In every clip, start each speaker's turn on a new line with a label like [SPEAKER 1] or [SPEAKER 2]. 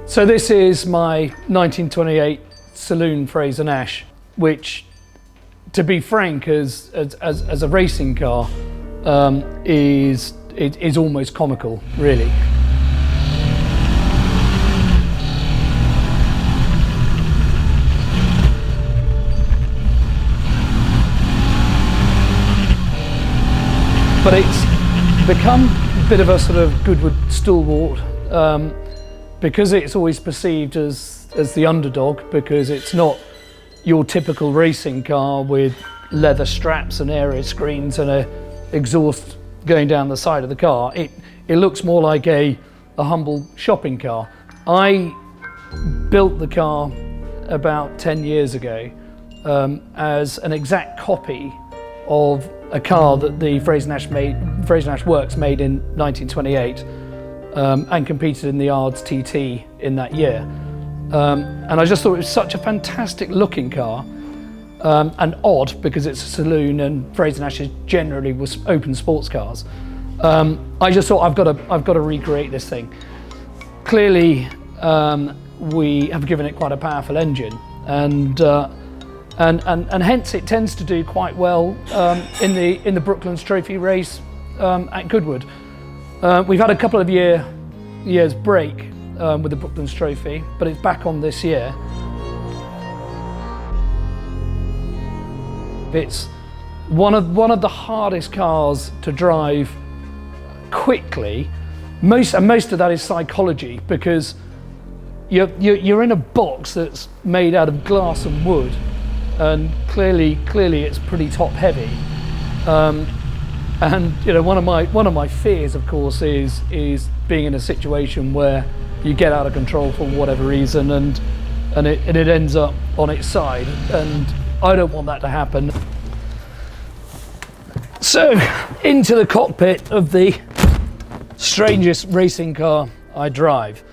[SPEAKER 1] So this is my 1928 Saloon Frazer Nash, which, to be frank, as a racing car, is almost comical, really. But it's become a bit of a sort of Goodwood stalwart, because it's always perceived as the underdog, because it's not your typical racing car with leather straps and area screens and a exhaust going down the side of the car. It looks more like a humble shopping car. I built the car about 10 years ago as an exact copy of a car that the Frazer Nash Works made in 1928 and competed in the Yards TT in that year. And I just thought it was such a fantastic looking car, and odd because it's a saloon and Frazer Nash generally was open sports cars. I just thought I've got to recreate this thing. Clearly, we have given it quite a powerful engine, and hence it tends to do quite well in the Brooklands Trophy race at Goodwood. We've had a couple of years break with the Brooklands Trophy, but it's back on this year. It's one of the hardest cars to drive quickly. Most of that is psychology, because you're in a box that's made out of glass and wood, and clearly it's pretty top heavy. And you know, one of my fears, of course, is being in a situation where you get out of control for whatever reason and it ends up on its side, and I don't want that to happen. So, into the cockpit of the strangest racing car I drive.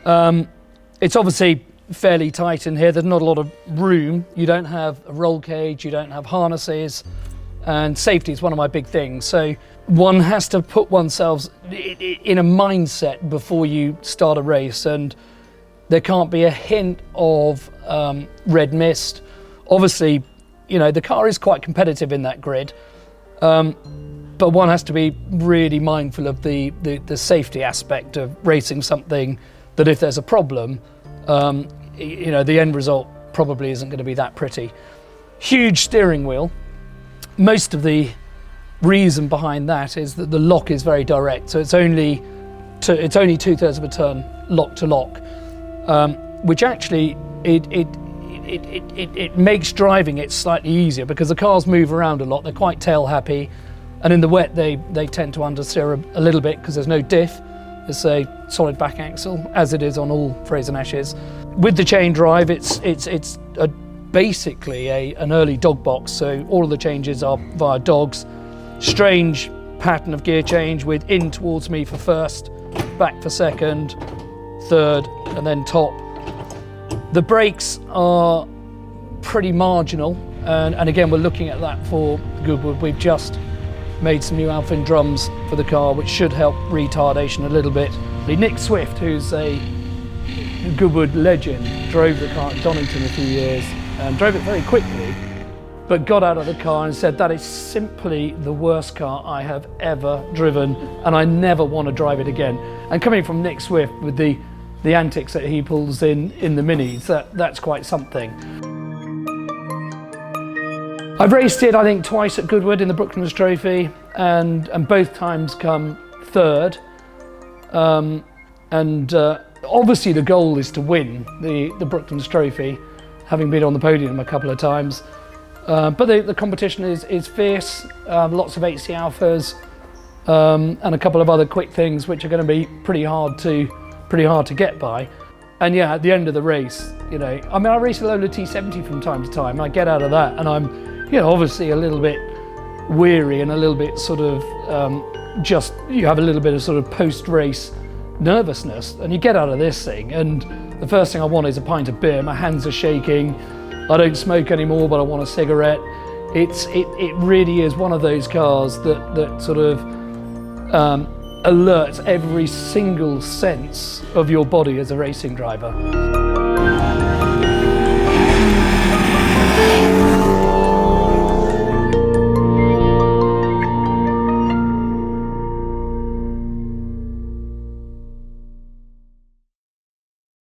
[SPEAKER 1] It's obviously fairly tight in here. There's not a lot of room. You don't have a roll cage, you don't have harnesses, and safety is one of my big things. So one has to put oneself in a mindset before you start a race, and there can't be a hint of red mist. Obviously, you know, the car is quite competitive in that grid, but one has to be really mindful of the safety aspect of racing something that, if there's a problem, you know, the end result probably isn't going to be that pretty. Huge steering wheel. Most of the reason behind that is that the lock is very direct, so it's only 2/3 of a turn lock to lock, which actually it makes driving it slightly easier, because the cars move around a lot. They're quite tail happy, and in the wet they tend to understeer a little bit because there's no diff. It's a solid back axle, as it is on all Frazer Nashes. With the chain drive, it's basically an early dog box, so all of the changes are via dogs. Strange pattern of gear change, with in towards me for first, back for second, third, and then top. The brakes are pretty marginal, and again, we're looking at that for Goodwood. We've just made some new Alphin drums for the car, which should help retardation a little bit. Nick Swift, who's a Goodwood legend, drove the car at Donington a few years and drove it very quickly, but got out of the car and said, "That is simply the worst car I have ever driven, and I never want to drive it again." And coming from Nick Swift, with the antics that he pulls in the Minis, that's quite something. I've raced it, I think, twice at Goodwood in the Brooklands Trophy, and both times come third. Obviously the goal is to win the Brooklands Trophy, having been on the podium a couple of times. But the competition is fierce, lots of HC Alphas, and a couple of other quick things which are going to be pretty hard to get by. And yeah, at the end of the race, you know, I mean, I race a Owlet T70 from time to time. I get out of that and I'm, you know, obviously a little bit weary and a little bit sort of, you have a little bit of sort of post-race nervousness, and you get out of this thing and the first thing I want is a pint of beer. My hands are shaking. I don't smoke anymore, but I want a cigarette. It really is one of those cars that sort of alerts every single sense of your body as a racing driver.